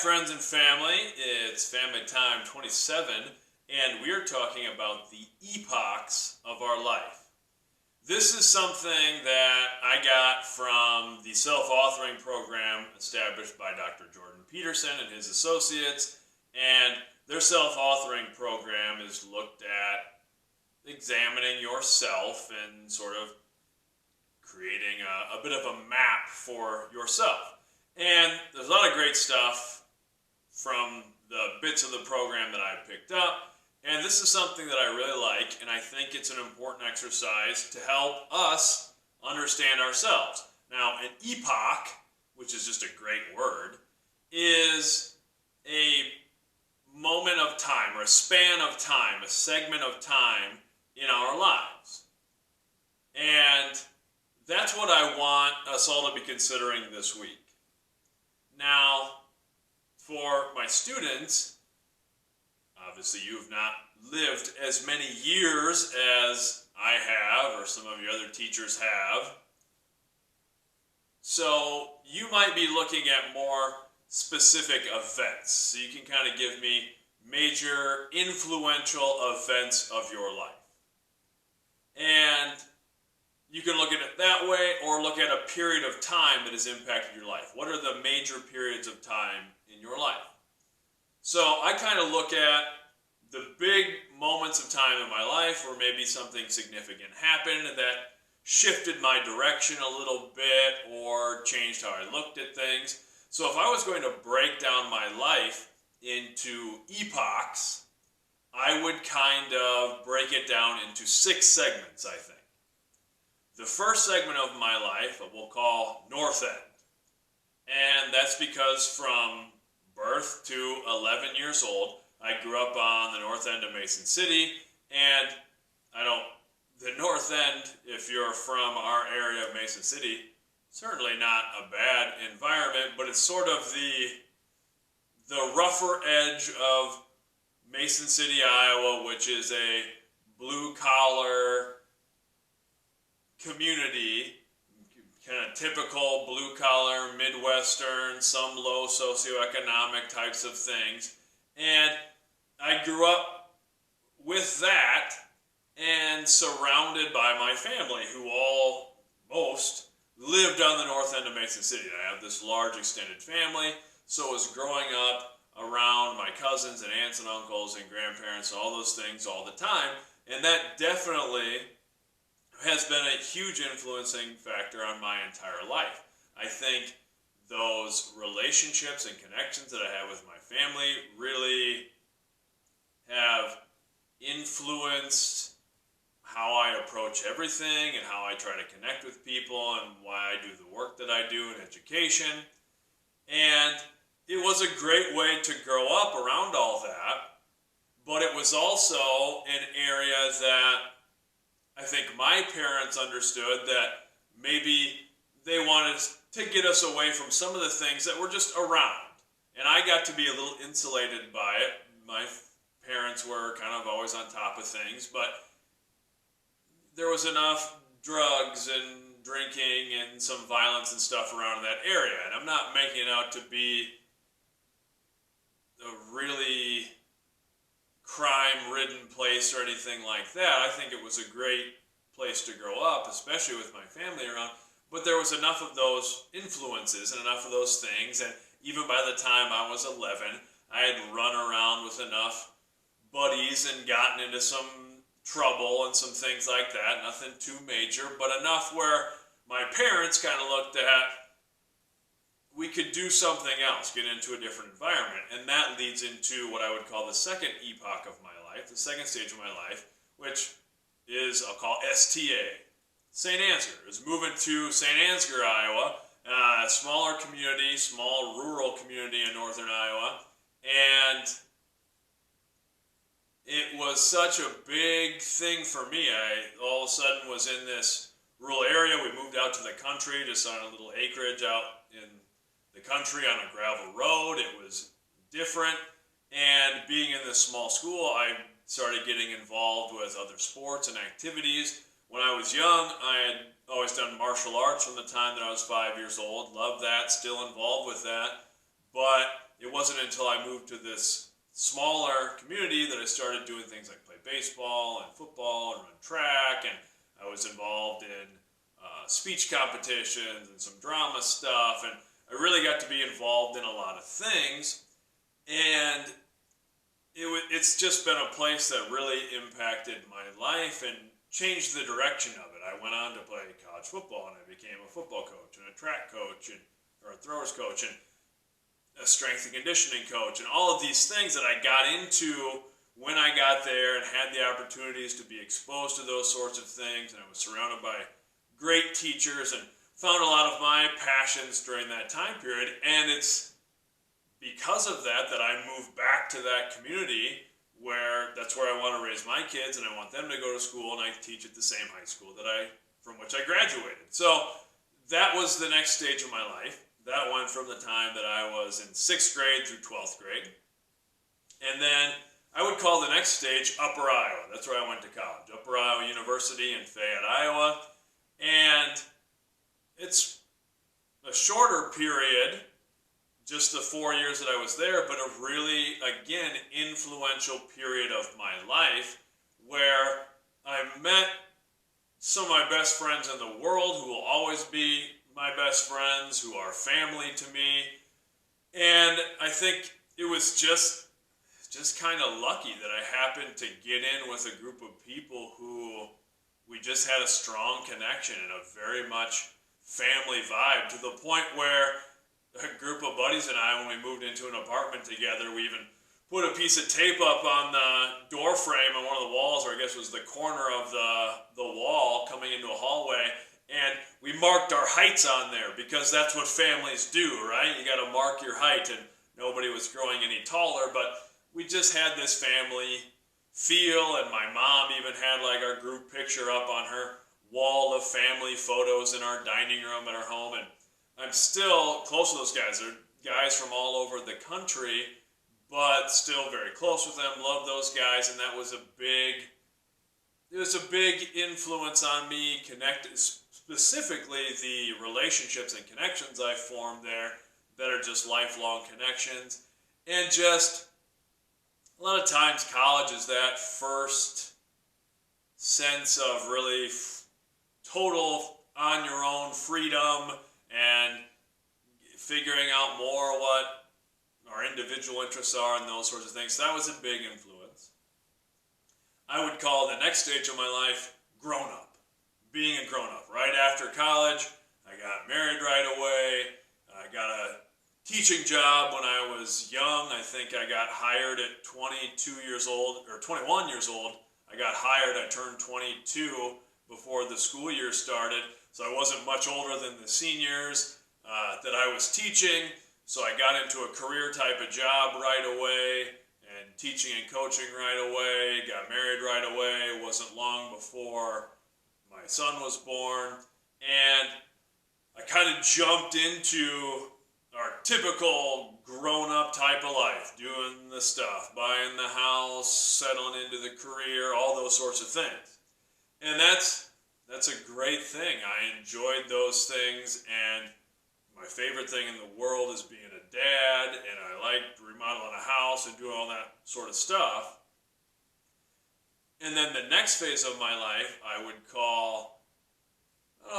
friends and family. It's Family Time 27, and we're talking about the epochs of our life. This is something that I got from the self-authoring program established by Dr. Jordan Peterson and his associates, and their self-authoring program is looked at examining yourself and sort of creating a bit of a map for yourself. And there's a lot of great stuff from the bits of the program that I picked up. And this is something that I really like, and I think it's an important exercise to help us understand ourselves. Now, an epoch, which is just a great word, is a moment of time, or a span of time, a segment of time in our lives. And that's what I want us all to be considering this week. Now, for my students, obviously you've not lived as many years as I have, or some of your other teachers have. So you might be looking at more specific events. So you can kind of give me major influential events of your life. And you can look at it that way, or look at a period of time that has impacted your life. What are the major periods of time in your life? So I kind of look at the big moments of time in my life where maybe something significant happened that shifted my direction a little bit or changed how I looked at things. So if I was going to break down my life into epochs, I would kind of break it down into 6 segments, I think. The first segment of my life we'll call North End. And that's because from birth to 11 years old, I grew up on the north end of Mason City. And the North End, if you're from our area of Mason City, certainly not a bad environment, but it's sort of the rougher edge of Mason City, Iowa, which is a blue-collar community, kind of typical blue-collar, Midwestern, some low socioeconomic types of things. And I grew up with that and surrounded by my family, who most lived on the north end of Mason City. I have this large extended family, so I was growing up around my cousins and aunts and uncles and grandparents and all those things all the time. And that definitely has been a huge influencing factor on my entire life. I think those relationships and connections that I have with my family really have influenced how I approach everything and how I try to connect with people and why I do the work that I do in education. And it was a great way to grow up around all that, but it was also an area that I think my parents understood that maybe they wanted to get us away from some of the things that were just around. And I got to be a little insulated by it. My parents were kind of always on top of things, but there was enough drugs and drinking and some violence and stuff around in that area. And I'm not making it out to be a really crime-ridden place or anything like that. I think it was a great place to grow up, especially with my family around. But there was enough of those influences and enough of those things. And even by the time I was 11, I had run around with enough buddies and gotten into some trouble and some things like that. Nothing too major, but enough where my parents kind of looked at, we could do something else, get into a different environment. And that leads into what I would call the second epoch of my life, the second stage of my life, which is, I'll call STA. St. Ansgar. I was moving to St. Ansgar, Iowa, a smaller community, small rural community in northern Iowa. And it was such a big thing for me. I all of a sudden was in this rural area. We moved out to the country, just on a little acreage out in the country on a gravel road. It was different. And being in this small school, I started getting involved with other sports and activities. When I was young, I had always done martial arts from the time that I was 5 years old. Loved that, still involved with that. But it wasn't until I moved to this smaller community that I started doing things like play baseball and football and run track, and I was involved in speech competitions and some drama stuff, and I really got to be involved in a lot of things, and it's just been a place that really impacted my life and changed the direction of it. I went on to play college football, and I became a football coach and a track coach or a throwers coach and a strength and conditioning coach, and all of these things that I got into when I got there and had the opportunities to be exposed to those sorts of things, and I was surrounded by great teachers and found a lot of my passions during that time period. And it's because of that that I moved back to that community where that's where I want to raise my kids, and I want them to go to school, and I teach at the same high school from which I graduated. So that was the next stage of my life. That went from the time that I was in 6th grade through 12th grade. And then I would call the next stage Upper Iowa. That's where I went to college. Upper Iowa University in Fayette, Iowa. And it's a shorter period, just the 4 years that I was there, but a really, again, influential period of my life where I met some of my best friends in the world who will always be my best friends, who are family to me. And I think it was just kind of lucky that I happened to get in with a group of people who we just had a strong connection and a very much family vibe, to the point where a group of buddies and I, when we moved into an apartment together, we even put a piece of tape up on the door frame on one of the walls, or I guess it was the corner of the wall coming into a hallway, and we marked our heights on there, because that's what families do, right? You got to mark your height, and nobody was growing any taller, but we just had this family feel, and my mom even had like our group picture up on her wall of family photos in our dining room at our home, and I'm still close to those guys. They're guys from all over the country, but still very close with them, love those guys, and that was a big influence on me, specifically the relationships and connections I formed there that are just lifelong connections. And just a lot of times college is that first sense of really total on your own freedom and figuring out more what our individual interests are and those sorts of things. So that was a big influence. I would call the next stage of my life grown up. Being a grown up. Right after college, I got married right away. I got a teaching job when I was young. I think I got hired at 22 years old, or 21 years old. I got hired, I turned 22 before the school year started, so I wasn't much older than the seniors that I was teaching, so I got into a career type of job right away, and teaching and coaching right away, got married right away. It wasn't long before my son was born, and I kind of jumped into our typical grown-up type of life, doing the stuff, buying the house, settling into the career, all those sorts of things. And that's a great thing. I enjoyed those things, and my favorite thing in the world is being a dad, and I liked remodeling a house and doing all that sort of stuff. And then the next phase of my life, I don't know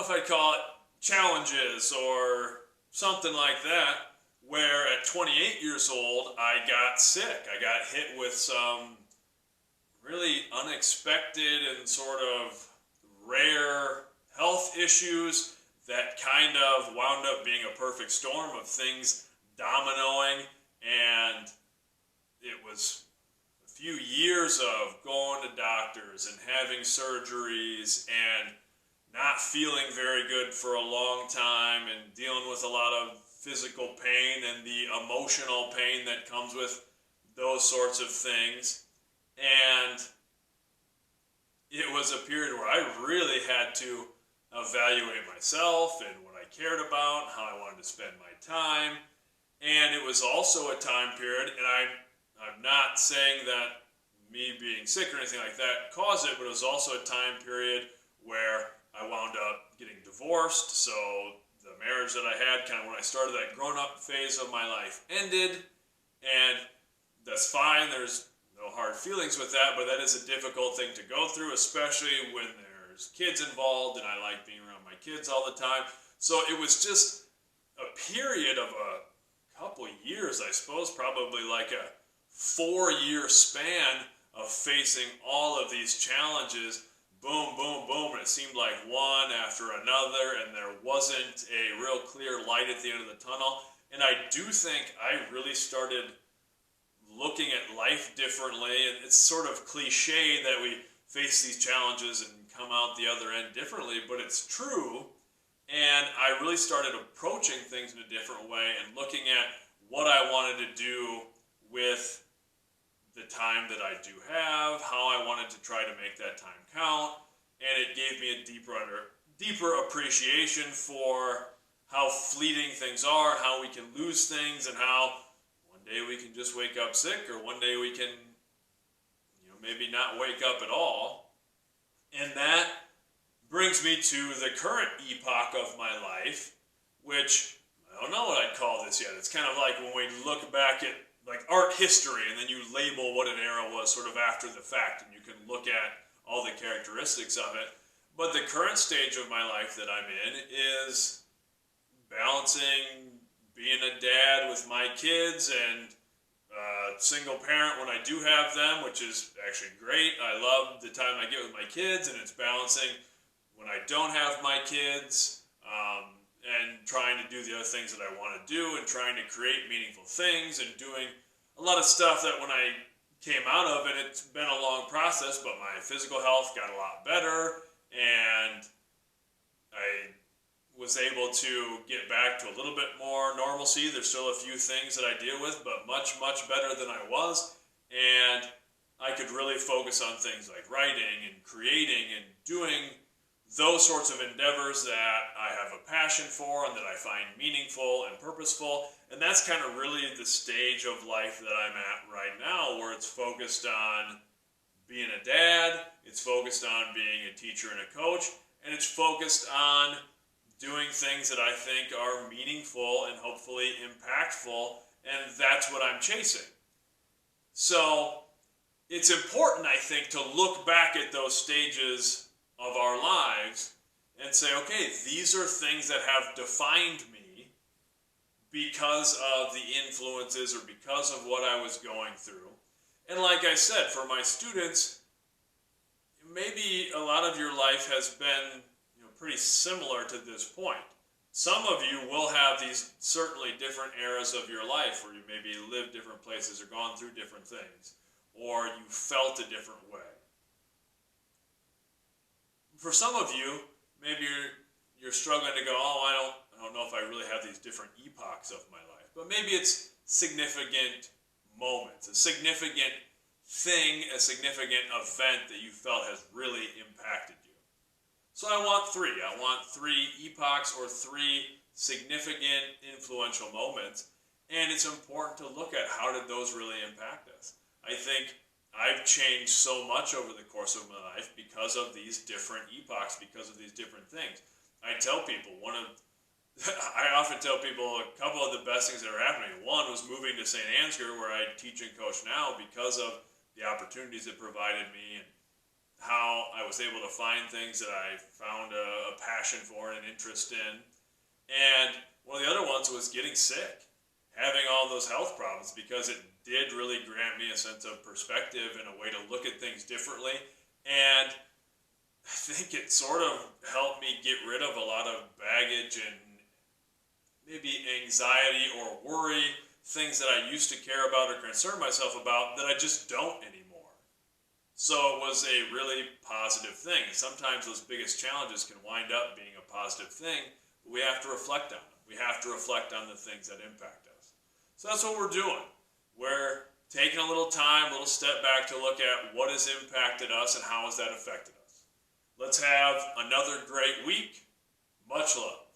if I'd call it challenges or something like that, where at 28 years old, I got sick. I got hit with some really unexpected and sort of rare health issues that kind of wound up being a perfect storm of things dominoing, and it was a few years of going to doctors and having surgeries and not feeling very good for a long time and dealing with a lot of physical pain and the emotional pain that comes with those sorts of things. And it was a period where I really had to evaluate myself and what I cared about, how I wanted to spend my time. And it was also a time period, and I'm not saying that me being sick or anything like that caused it, but it was also a time period where I wound up getting divorced, so the marriage that I had, kind of when I started that grown-up phase of my life, ended, And that's fine. There's no hard feelings with that, but that is a difficult thing to go through, especially when there's kids involved, and I like being around my kids all the time. So it was just a period of a couple years, I suppose, probably like a 4-year span of facing all of these challenges. Boom, boom, boom, and it seemed like one after another, and there wasn't a real clear light at the end of the tunnel. And I do think I really started looking at life differently. And it's sort of cliche that we face these challenges and come out the other end differently, but it's true. And I really started approaching things in a different way and looking at what I wanted to do with the time that I do have, how I wanted to try to make that time count, and it gave me a deeper appreciation for how fleeting things are, how we can lose things, and how one day we can just wake up sick, or one day we can, maybe not wake up at all. And that brings me to the current epoch of my life, which I don't know what I'd call this yet. It's kind of like when we look back at like art history, and then you label what an era was sort of after the fact, and you can look at all the characteristics of it. But the current stage of my life that I'm in is balancing being a dad with my kids and single parent when I do have them, which is actually great. I love the time I get with my kids, and it's balancing when I don't have my kids, and trying to do the other things that I want to do, and trying to create meaningful things, and doing a lot of stuff that when I came out of it, it's been a long process, but my physical health got a lot better, and I was able to get back to a little bit more normalcy. There's still a few things that I deal with, but much, much better than I was, and I could really focus on things like writing and creating and doing those sorts of endeavors that I have a passion for and that I find meaningful and purposeful. And that's kind of really the stage of life that I'm at right now, where it's focused on being a dad, it's focused on being a teacher and a coach, and it's focused on doing things that I think are meaningful and hopefully impactful, and that's what I'm chasing. So it's important, I think, to look back at those stages of our lives and say, okay, these are things that have defined me because of the influences or because of what I was going through. And like I said, for my students, maybe a lot of your life has been pretty similar to this point. Some of you will have these certainly different eras of your life where you maybe lived different places or gone through different things, or you felt a different way. For some of you, maybe you're struggling to go, I don't know if I really have these different epochs of my life. But maybe it's significant moments, a significant thing, a significant event that you felt has really impacted you. So I want three. I want 3 epochs or 3 significant influential moments. And it's important to look at how did those really impact us. I think I've changed so much over the course of my life because of these different epochs, because of these different things. I tell people, I often tell people a couple of the best things that are happening. One was moving to St. Ansgar, where I teach and coach now, because of the opportunities it provided me and how I was able to find things that I found a passion for and an interest in. And one of the other ones was getting sick, having all those health problems, because it did really grant me a sense of perspective and a way to look at things differently. And I think it sort of helped me get rid of a lot of baggage and maybe anxiety or worry, things that I used to care about or concern myself about that I just don't anymore. So it was a really positive thing. Sometimes those biggest challenges can wind up being a positive thing, but we have to reflect on them. We have to reflect on the things that impact us. So that's what we're doing. We're taking a little time, a little step back to look at what has impacted us and how has that affected us. Let's have another great week. Much love.